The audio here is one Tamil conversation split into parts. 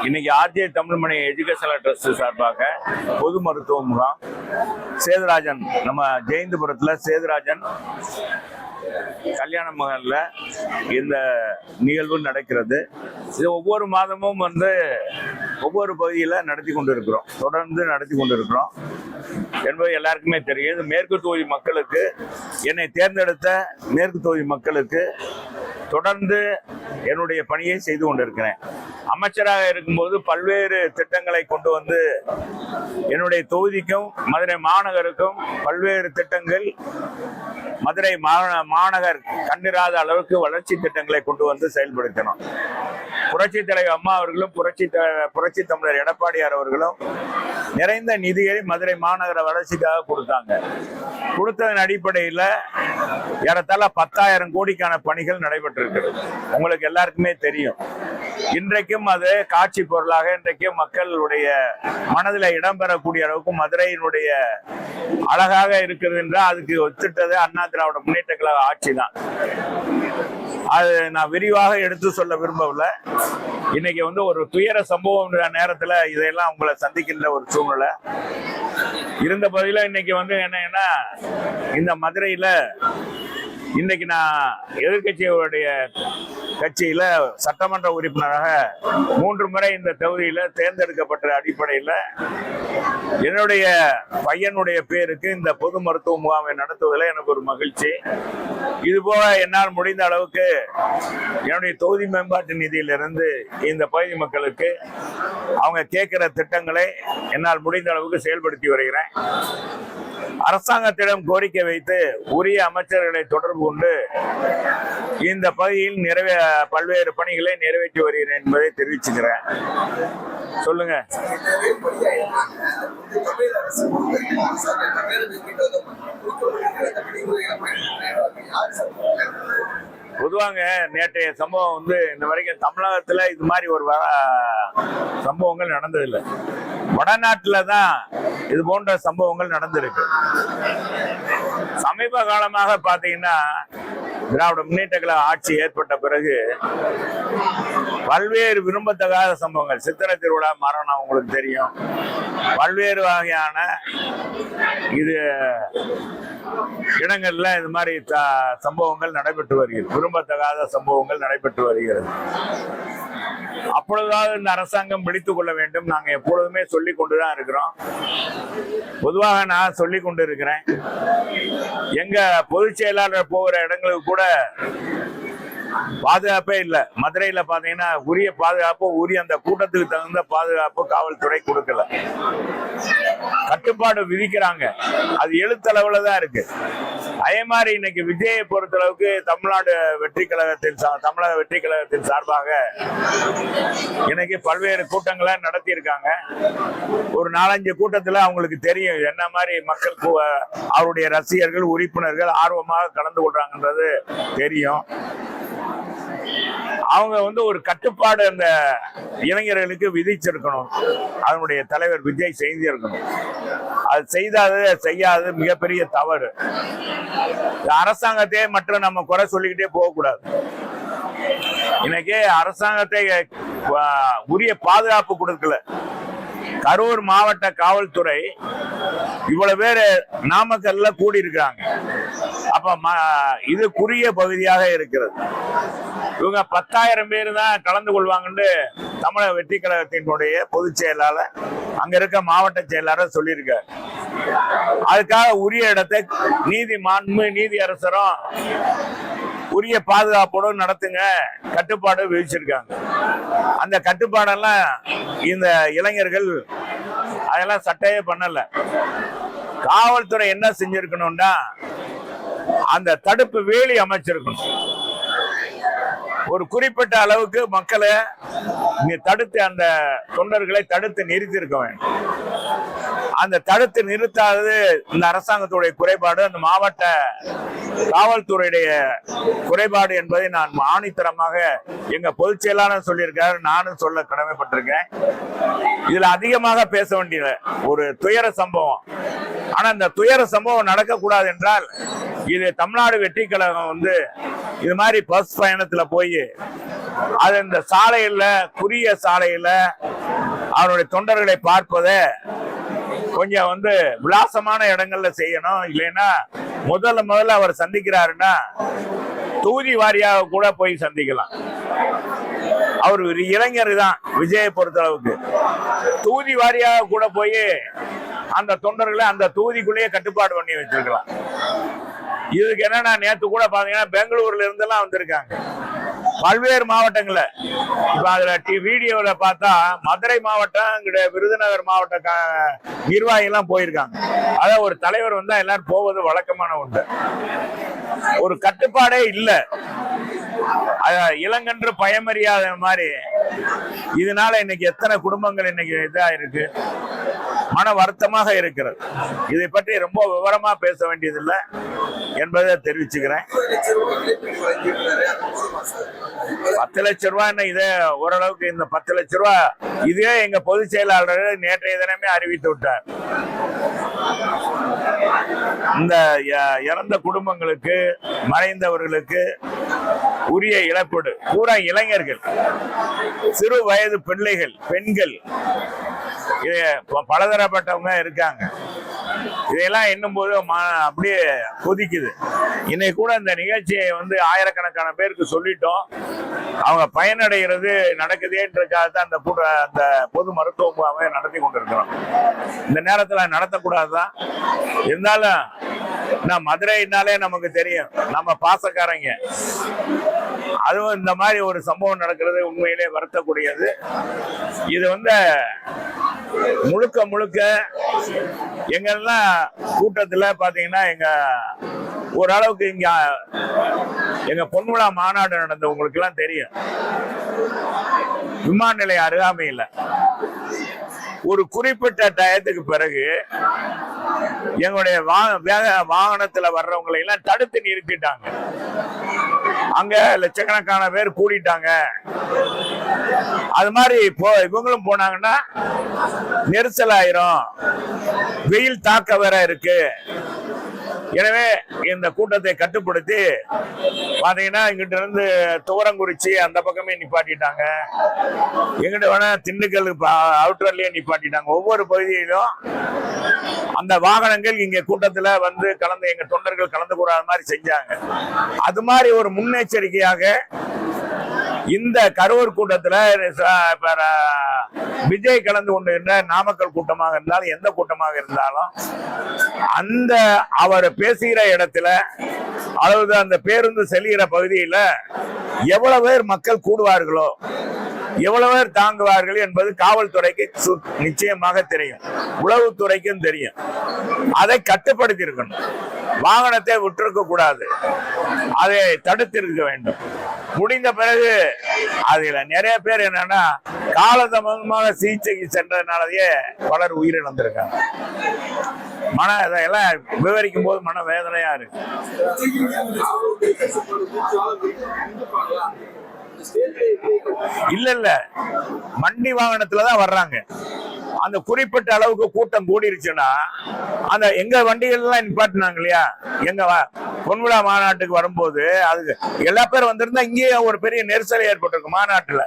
இன்னைக்கு ஆர்ஜே தமிழ்மணி எஜுகேஷனல் ட்ரஸ்ட் சார்பாக பொது மருத்துவ முகாம் சேதுராஜன் நம்ம ஜெயந்திபுரத்தில் சேதுராஜன் கல்யாண மகல்ல இந்த நிகழ்வு நடக்கிறது. இது ஒவ்வொரு மாதமும் ஒவ்வொரு பகுதியில் நடத்தி கொண்டு இருக்கிறோம், தொடர்ந்து நடத்தி கொண்டு இருக்கிறோம் என்பது எல்லாருக்குமே தெரியும். இது மேற்கு தொகுதி மக்களுக்கு, என்னை தேர்ந்தெடுத்த மேற்கு தொகுதி மக்களுக்கு தொடர்ந்து என்னுடைய பணியை செய்து கொண்டிருக்கிறேன். அமைச்சராக இருக்கும்போது பல்வேறு திட்டங்களை கொண்டு வந்து என்னுடைய தொகுதிக்கும் மதுரை மாநகருக்கும் பல்வேறு திட்டங்கள், மதுரை மாநகர் கண்டிராத அளவுக்கு வளர்ச்சி திட்டங்களை கொண்டு வந்து செயல்படுத்தணும். புரட்சி தலைவர் அம்மா அவர்களும் புரட்சி தமிழர் எடப்பாடியார் அவர்களும் நிறைந்த நிதியை மதுரை மாநகர வளர்ச்சிக்காக கொடுத்தாங்க. கொடுத்ததன் அடிப்படையில் ஏறத்தாழ 10,000 கோடிக்கான பணிகள் நடைபெற்றிருக்கிறது. உங்களுக்கு எல்லாருக்குமே தெரியும். இன்றைக்கும் அது காட்சி பொருளாக இன்றைக்கும் மக்களுடைய மனதில் இடம்பெறக்கூடிய அளவுக்கு மதுரையினுடைய அழகாக இருக்கிறது என்றால் அதுக்கு ஒத்துட்டது அண்ணா திராவிட முன்னேற்ற கழக ஆட்சி தான். அது நான் விரிவாக எடுத்து சொல்ல விரும்பவில்லை. இன்னைக்கு ஒரு துயர சம்பவம் நேரத்தில் இதையெல்லாம் உங்களை சந்திக்கின்ற ஒரு சூழ்நிலை இருந்த பதில இன்னைக்கு என்னன்னா, இந்த மதுரையில இன்னைக்கு நான் எதிர்கட்சியுடைய கட்சியில சட்டமன்ற உறுப்பினராக 3 முறை இந்த தொகுதியில தேர்ந்தெடுக்கப்பட்ட அடிப்படையில் என்னுடைய பையனுடைய பேருக்கு இந்த பொது மருத்துவ முகாமை நடத்துவதில் எனக்கு ஒரு மகிழ்ச்சி. இதுபோல என்னால் முடிந்த அளவுக்கு என்னுடைய தொகுதி மேம்பாட்டு நிதியிலிருந்து இந்த பகுதி மக்களுக்கு அவங்க கேட்கிற திட்டங்களை என்னால் முடிந்த அளவுக்கு செயல்படுத்தி வருகிறேன். அரசாங்கத்திடம் கோரிக்கை வைத்து உரிய அமைச்சர்களை தொடர்பு கொண்டு இந்த பகுதியில் பல்வேறு பணிகளை நிறைவேற்றி வருகிறேன் என்பதை தெரிவிச்சுக்கிறேன். சொல்லுங்க. பொதுவாங்க நேற்றைய சம்பவம் இந்த வரைக்கும் தமிழகத்துல இது மாதிரி ஒரு சம்பவங்கள் நடந்ததில்லை. வடநாட்டுல தான் இது போன்ற சம்பவங்கள் நடந்திருக்கு. சமீப காலமாக பாத்தீங்கன்னா திராவிட முன்னேற்ற கழக ஆட்சி ஏற்பட்ட பிறகு பல்வேறு விரும்பத்தகாத சம்பவங்கள், சித்திரை திருவிழா மரணம் உங்களுக்கு தெரியும், பல்வேறு வகையான இது இடங்கள்ல இது மாதிரி சம்பவங்கள் நடைபெற்று வருகிறது, விரும்பத்தகாத சம்பவங்கள் நடைபெற்று வருகிறது. அப்பொழுதாவது இந்த அரசாங்கம் விழித்துக் கொள்ள வேண்டும். நாங்க எப்பொழுதுமே சொல்லிக் கொண்டுதான் இருக்கிறோம். பொதுவாக நான் சொல்லிக் கொண்டு இருக்கிறேன். எங்க பொதுச் செயலாளர் போகிற இடங்களுக்கு கூட பாதுகாப்பே இல்லை. மதுரையில பாத்தீங்கன்னா உரிய பாதுகாப்பு, உரிய அந்த கூட்டத்துக்கு தகுந்த பாதுகாப்பு காவல்துறை கொடுக்கல. கட்டுப்பாடு விதிக்கிறாங்க, அது எழுத்தளவுல தான் இருக்கு. அதே மாதிரி இன்னைக்கு விஜயை பொறுத்தளவுக்கு தமிழக வெற்றி கழகத்தின் சார்பாக இன்னைக்கு பல்வேறு கூட்டங்களை நடத்தி இருக்காங்க. ஒரு 4-5 கூட்டத்துல அவங்களுக்கு தெரியும் என்ன மாதிரி மக்கள் அவருடைய ரசிகர்கள், உறுப்பினர்கள் ஆர்வமாக கலந்து கொள்றாங்கன்றது தெரியும். அவங்க ஒரு கட்டுப்பாடு அந்த இளைஞர்களுக்கு விதிச்சிருக்கணும். அதனுடைய தலைவர் விஜய் செய்திருக்கணும். அது செய்யாதது மிகப்பெரிய தவறு. அரசாங்கத்தையே மற்றும் நம்ம குறை சொல்லிக்கிட்டே போகக்கூடாது. இன்னைக்கு அரசாங்கத்தை உரிய பாதுகாப்பு கொடுக்கல. கரூர் மாவட்ட காவல்துறை இவ்வளவு பேரு நாமக்கல்ல கூடி இருக்கிறாங்க. அப்ப இது குறுகிய பகுதியாக இருக்கிறது. இவங்க 10,000 பேர் தான் கலந்து கொள்வாங்கன்னு தமிழக வெற்றி கழகத்தினுடைய பொதுச் செயலாளர், அங்க இருக்க மாவட்ட செயலாளர் சொல்லியிருக்காரு. அதுக்காக உரிய இடத்தை நீதி அரசரும் உரிய பாதுகாப்போடு நடத்துங்க கட்டுப்பாடு விதிச்சிருக்காங்க. அந்த கட்டுப்பாடெல்லாம் இந்த இளைஞர்கள் அதெல்லாம் சட்டையே பண்ணல. காவல்துறை என்ன செஞ்சிருக்கணும்னா அந்த தடுப்பு வேலி அமைச்சிருக்கணும். ஒரு குறிப்பிட்ட அளவுக்கு மக்களை தடுத்து அந்த தொண்டர்களை தடுத்து நிறுத்தி இருக்க வேண்டும். அந்த தடுத்து நிறுத்தாதது இந்த அரசாங்கத்துடைய குறைபாடு, அந்த மாவட்ட காவல்துறையுடைய குறைபாடு என்பதை நான் ஆணித்தரமாக எங்க பொதுச் செயலாளர் சொல்லியிருக்காரு, நானும் சொல்ல கடமைப்பட்டிருக்கேன். இதுல அதிகமாக பேச வேண்டிய ஒரு துயர சம்பவம். ஆனா இந்த துயர சம்பவம் நடக்கக்கூடாது என்றால் இது தமிழ்நாடு வெற்றி கழகம் இது மாதிரி பஸ் பயணத்துல போய் அது இந்த சாலையில, குறுகிய சாலையில அவருடைய தொண்டர்களை பார்ப்பதை கொஞ்சம் விலாசமான இடங்கள்ல செய்யணும். இல்லைன்னா முதல்ல அவர் சந்திக்கிறாருன்னா தொகுதி வாரியாக கூட போய் சந்திக்கலாம். அவர் ஒரு இளைஞர் தான். விஜயை பொறுத்த அளவுக்கு தொகுதி வாரியாக கூட போய் அந்த தொண்டர்களை அந்த தொகுதிக்குள்ளேயே கட்டுப்பாடு பண்ணி வச்சிருக்கலாம். இதுக்கு என்னன்னா நேத்து கூட பாத்தீங்கன்னா பெங்களூர்ல இருந்தெல்லாம் வந்திருக்காங்க, பல்வேறு மாவட்டங்கள்ல. இப்ப அதுல வீடியோல பார்த்தா மதுரை மாவட்டம், விருதுநகர் மாவட்ட நிர்வாகி எல்லாம் போயிருக்காங்க. அதான் ஒரு தலைவர் வந்தா எல்லாரும் போவது வழக்கமான ஒன்று. ஒரு கட்டுப்பாடே இல்ல, இளங்கன்று பயமறியாத மாதிரி. இதனால இன்னைக்கு எத்தனை குடும்பங்கள் இன்னைக்கு இதா இருக்கு, மன வருத்தமாக இருக்கிறது. இதை பற்றி ரொம்ப விவரமா பேச வேண்டியதில்லை என்பதை தெரிவிச்சுக்கிறேன். 10 லட்சம் ரூபாய் இதே ஓரளவுக்கு இந்த 10 லட்சம் ரூபாய் இதே எங்க பொதுச் செயலாளர் நேற்றைய தினமே அறிவித்து விட்டார். இந்த இறந்த குடும்பங்களுக்கு, மறைந்தவர்களுக்கு உரிய இழப்பீடு பூரா இளைஞர்கள், சிறு வயது பிள்ளைகள், பெண்கள், பலதரப்பட்டவங்க இருக்காங்க. இதையெல்லாம் எண்ணும் போது அப்படியே கொதிக்குது. இன்னைக்கு கூட இந்த நிகழ்ச்சியை ஆயிரக்கணக்கான பேருக்கு சொல்லிட்டோம். அவங்க பயனடைகிறது நடக்குதேன்றதுக்காக தான் அந்த பொது மருத்துவ முகாமை நடத்தி கொண்டிருக்கிறோம். இந்த நேரத்தில் நடத்தக்கூடாதுதான். இருந்தாலும் நான் மதுரைனாலே நமக்கு தெரியும், நம்ம பாசக்காரங்க. அதுவும் இந்த மாதிரி ஒரு சம்பவம் நடக்கிறது உண்மையிலே வருத்தக்கூடியது. இது முழுக்க முழுக்க எங்கெல்லாம் கூட்டத்துல பாத்தீங்கன்னா ஓரளவுக்கு எங்க பொன்விழா மாநாடு நடந்த உங்களுக்கு எல்லாம் தெரியும். விமான நிலைய அருகாமையில் ஒரு குறிப்பிட்ட டயத்துக்கு பிறகு எங்களுடைய வாகனத்துல வர்றவங்களை எல்லாம் தடுத்து நிறுத்திட்டாங்க. அங்க லட்சக்கணக்கான பேர் கூடிட்டாங்க. அது மாதிரி இவங்களும் போனாங்கன்னா நெரிசல் ஆயிரும், வெயில் தாக்க வேற இருக்கு. எனவே இந்த கூட்டத்தை கட்டுப்படுத்தி பாத்தீங்கன்னா இங்கிட்ட இருந்து துவரங்குறிச்சி அந்த பக்கமே நிப்பாட்டிட்டாங்க, எங்கிட்ட வேணா திண்டுக்கல் அவுட்டர்லயே நிப்பாட்டிட்டாங்க. ஒவ்வொரு பகுதியிலும் அந்த வாகனங்கள் இங்க கூட்டத்துல கலந்து எங்க தொண்டர்கள் கலந்து கூடாத மாதிரி செஞ்சாங்க. அது மாதிரி ஒரு முன்னெச்சரிக்கையாக இந்த கரூர் கூட்டத்துல விஜய் கலந்து கொண்டிருந்த நாமக்கல் கூட்டமாக இருந்தாலும் எந்த கூட்டமாக இருந்தாலும் அந்த அவர் பேசுகிற இடத்துல அதாவது அந்த பேருந்து செல்கிற பகுதியில எவ்வளவு பேர் மக்கள் கூடுவார்களோ, எவ்வளவு பேர் தாங்குவார்கள் என்பது காவல்துறைக்கு நிச்சயமாக தெரியும், உளவுத்துறைக்கும் தெரியும். அதை கட்டுப்படுத்தி இருக்கணும். வாகனத்தை விட்டிருக்க கூடாது, அதை தடுத்திருக்க வேண்டும். முடிந்த பிறகு அதுல நிறைய பேர் என்னன்னா காலதாமதமாக சிகிச்சைக்கு சென்றதுனாலயே பலர் உயிரிழந்திருக்காங்க. இதெல்லாம் விவரிக்கும் போது மன வேதனையா இருக்கு. இல்ல வண்டி வாகனத்துலதான் வர்றாங்க. அந்த குறிப்பிட்ட அளவுக்கு கூட்டம் கூடிருச்சுன்னா அந்த எங்க வண்டிகள் எல்லாம் நிப்பாட்டினாங்க இல்லையா, எங்க பொன்விழா மாநாட்டுக்கு வரும்போது அது எல்லா பேரும் வந்திருந்தா இங்கேயே ஒரு பெரிய நெரிசல் ஏற்பட்டிருக்கு. மாநாட்டுல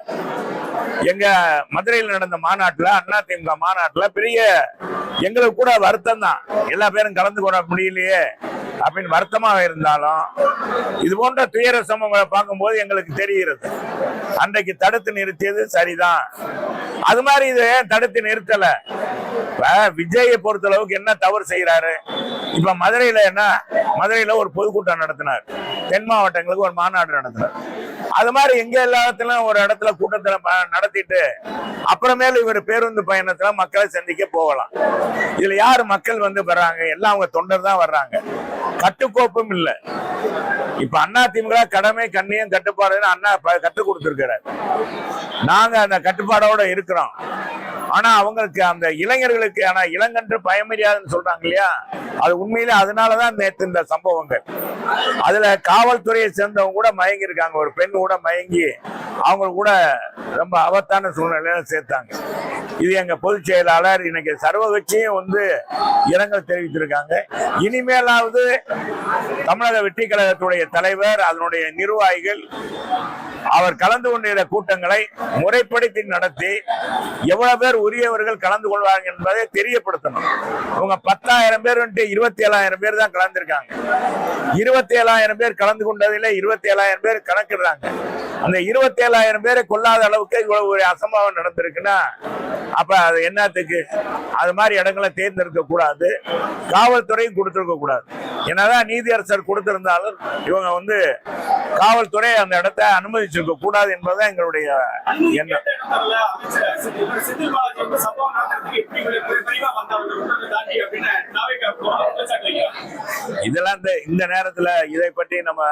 எங்க மதுரையில் நடந்த மாநாட்டுல, அதிமுக மாநாட்டுல பெரிய எங்களுக்கு கூட வருத்தம் தான், எல்லா பேரும் கலந்து கொள்ள முடியலையே அப்படின்னு வருத்தமாக இருந்தாலும் இது போன்ற துயர சம்பவங்களை பார்க்கும்போது எங்களுக்கு தெரிகிறது அன்றைக்கு தடுத்து நிறுத்தியது சரிதான். அது மாதிரி இதை தடுத்து நிறுத்தல. விஜயை பொறுத்த அளவுக்கு என்ன தவறு செய்யறாரு? இப்ப மதுரையில ஒரு பொதுக்கூட்டம் நடத்தினார், தென் மாவட்டங்களுக்கு ஒரு மாநாடு நடத்தினார். அது மாதிரி எங்க எல்லா இடத்துலயும் ஒரு இடத்துல கூட்டத்துல நடத்திட்டு அப்புறமேல இவர் பேருந்து பயணத்துல மக்களை சந்திக்க போகலாம். இதுல யாரு மக்கள் வர்றாங்க? எல்லாம் அவங்க தொண்டர் தான் வர்றாங்க. கட்டுக்கோப்பும் இல்லை. இப்ப அதிமுக கடமை கண்ணியம் கட்டுப்பாடுன்னு அண்ணா கற்றுக் கொடுத்திருக்கிறார். நாங்க அந்த கட்டுப்பாடோட இருக்கிறோம். ஆனா அவங்களுக்கு அந்த இளைஞர்களுக்கு இளங்கன்று பயமறியாதுன்னு சொல்றாங்க இல்லையா, அது உண்மையிலே அதனாலதான் நேற்று இந்த சம்பவங்கள். அதுல காவல்துறையை சேர்ந்தவங்க கூட மயங்கி இருக்காங்க. ஒரு பெண் கூட மயங்கி அவங்க கூட ரொம்ப ஆபத்தான சூழ்நிலையில சேர்த்தாங்க. இது எங்க பொதுச் செயலாளர் இன்னைக்கு சர்வ கட்சியும் இரங்கல் தெரிவித்திருக்காங்க. இனிமேலாவது தமிழக வெற்றி கழகத்துடைய தலைவர், அதனுடைய நிர்வாகிகள் அவர் கலந்து கொண்ட கூட்டங்களை முறைப்படுத்தி நடத்தி எவ்வளவு பேர் உரியவர்கள் கலந்து கொள்வார்கள் என்பதை தெரியப்படுத்தணும். இவங்க 10,000 பேர் 27,000 பேர் தான் கலந்துருக்காங்க. 27,000 பேர் கலந்து கொண்டதில் 27,000 பேர் கணக்கிடுறாங்க. அந்த 27,000 பேரை கொள்ளாத அளவுக்கு இவ்வளவு ஒரு அசம்பாவம் நடந்திருக்குன்னா அப்ப அது என்னத்துக்கு? அது மாதிரி இடங்களை தேர்ந்தெடுக்க கூடாது, காவல்துறையும் கொடுத்திருக்க கூடாது. என்னதான் நீதியரசர் கொடுத்திருந்தாலும் இவங்க காவல்துறை அந்த இடத்தை அனுமதிச்சிருக்க கூடாது என்பதுதான் எங்களுடைய எண்ணம். இதெல்லாம் இந்த நேரத்துல இதை பற்றி நம்ம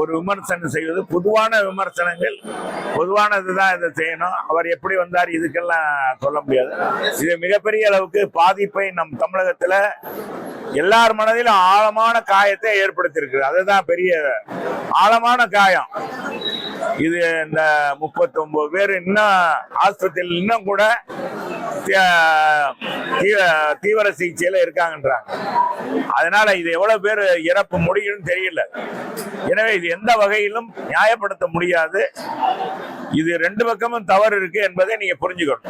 ஒரு விமர்சனம் செய்வது பொதுவான விமர்சனங்கள், பொதுவானதுதான் இதை செய்யணும். அவர் எப்படி வந்தார் இதுக்கெல்லாம் சொல்ல முடியாது. இது மிகப்பெரிய அளவுக்கு பாதிப்பை நம் தமிழகத்துல எல்லார் மனதிலும் ஆழமான காயத்தை ஏற்படுத்தியிருக்கு. அதுதான் பெரிய ஆழமான காயம். இது இந்த 39 பேர் இன்னும் ஆஸ்பத்திரியில் இன்னும் கூட தீவிர சிகிச்சையில இருக்காங்கன்றாங்க. அதனால இது எவ்வளவு பேர் இறப்பு முடியும்னு தெரியல. எனவே இது எந்த வகையிலும் நியாயப்படுத்த முடியாது. இது ரெண்டு பக்கமும் தவறு இருக்கு என்பதை நீங்க புரிஞ்சுக்கணும்.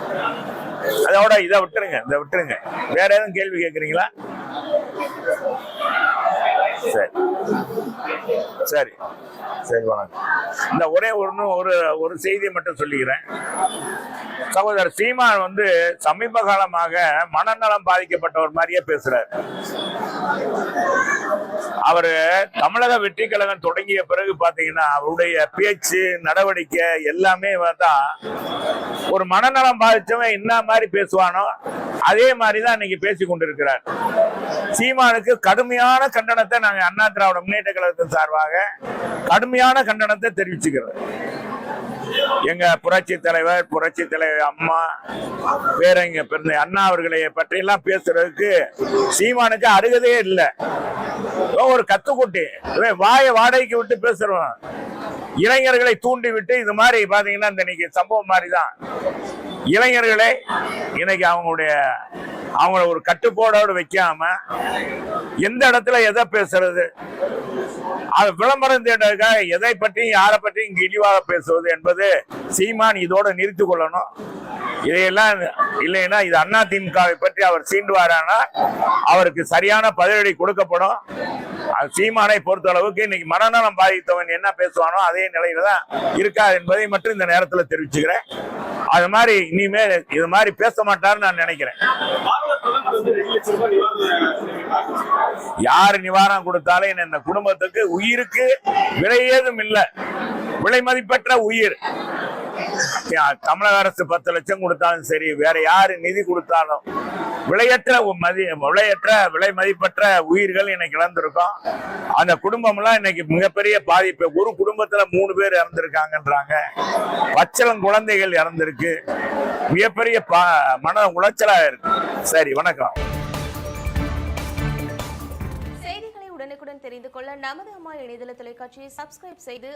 அதோட இதை விட்டுருங்க. வேற எதுவும் கேள்வி கேட்குறீங்களா? சரி வணக்கம். இந்த ஒரே ஒரு செய்தியை மட்டும் சொல்லிக்கிறேன். சகோதரர் சீமான் சமீப காலமாக மனநலம் பாதிக்கப்பட்டவர் மாதிரியே பேசுறாரு. அவரு தமிழக வெற்றி கழகம் தொடங்கிய பிறகு பாத்தீங்கன்னா அவருடைய பேச்சு நடவடிக்கை எல்லாமே ஒரு மனநலம் பாதிச்சவன் என்ன மாதிரி பேசுவானோ அதே மாதிரிதான் இன்னைக்கு பேசி கொண்டிருக்கிறார். சீமானுக்கு கடுமையான கண்டனத்தை நாங்க அண்ணா திராவிட முன்னேற்ற கழகத்தின் சார்பாக கடுமையான கண்டனத்தை தெரிவிச்சுக்கிறோம். எங்க புரட்சி தலைவர் அம்மா பேரங்க பிறந்த அண்ணா அவர்களை பற்றி எல்லாம் பேசுறதுக்கு சீமானுக்கு அருகதே இல்லை. ஒரு கத்துக்குட்டி வாடகைக்கு விட்டு பேசுறோம். இளைஞர்களை தூண்டி விட்டு இது மாதிரி பாத்தீங்கன்னா இன்னைக்கு சம்பவம் மாதிரிதான் இளைஞர்களை இன்னைக்கு அவங்கள ஒரு கட்டுப்பாடோடு வைக்காம எந்த இடத்துல எதை பேசுறது, அது விளம்பரம் தேடுறதுக்காக எதை பற்றியும் யாரை பற்றியும் இங்கு இழிவாக பேசுவது என்பது சீமான் இதோட நிறுத்திக் கொள்ளணும். இதையெல்லாம் இல்லைன்னா இது அண்ணா திமுகவை பற்றி அவர் சீண்டுவாரானா அவருக்கு சரியான பதிலடி கொடுக்கப்படும். சீமானை பொறுத்த அளவுக்கு இன்னைக்கு மனநலம் பாதித்தவன் என்ன பேசுவானோ அதே நிலையில தான் இருக்கா என்பதை மட்டும் இந்த நேரத்தில் தெரிவிச்சுக்கிறேன். அது மாதிரி இனிமேல் இது மாதிரி பேச மாட்டாருன்னு நான் நினைக்கிறேன். யாரு நிவாரணம் கொடுத்தாலும் இந்த குடும்பத்துக்கு உயிருக்கு விலை ஏதும் இல்லை. விலை மதிப்பற்ற உயிர். தமிழக அரசு 10 லட்சம் கொடுத்தாலும் சரி, வேற யாரு நிதி கொடுத்தாலும் விலை மதிப்பற்ற உயிர்கள் இன்னைக்கு இழந்திருக்கோம். அந்த குடும்பம் எல்லாம் இன்னைக்கு மிகப்பெரிய பாதிப்பு. ஒரு குடும்பத்துல 3 பேர் இறந்திருக்காங்கன்றாங்க. பச்சளம் குழந்தைகள் இறந்திருக்கு. மிகப்பெரிய மன உளைச்சலா இருக்கு. சரி, வணக்கம். செய்திகளை உடனுக்குடன் தெரிந்து கொள்ள நமது அம்மா இணையதள தொலைக்காட்சியை சப்ஸ்கிரைப் செய்து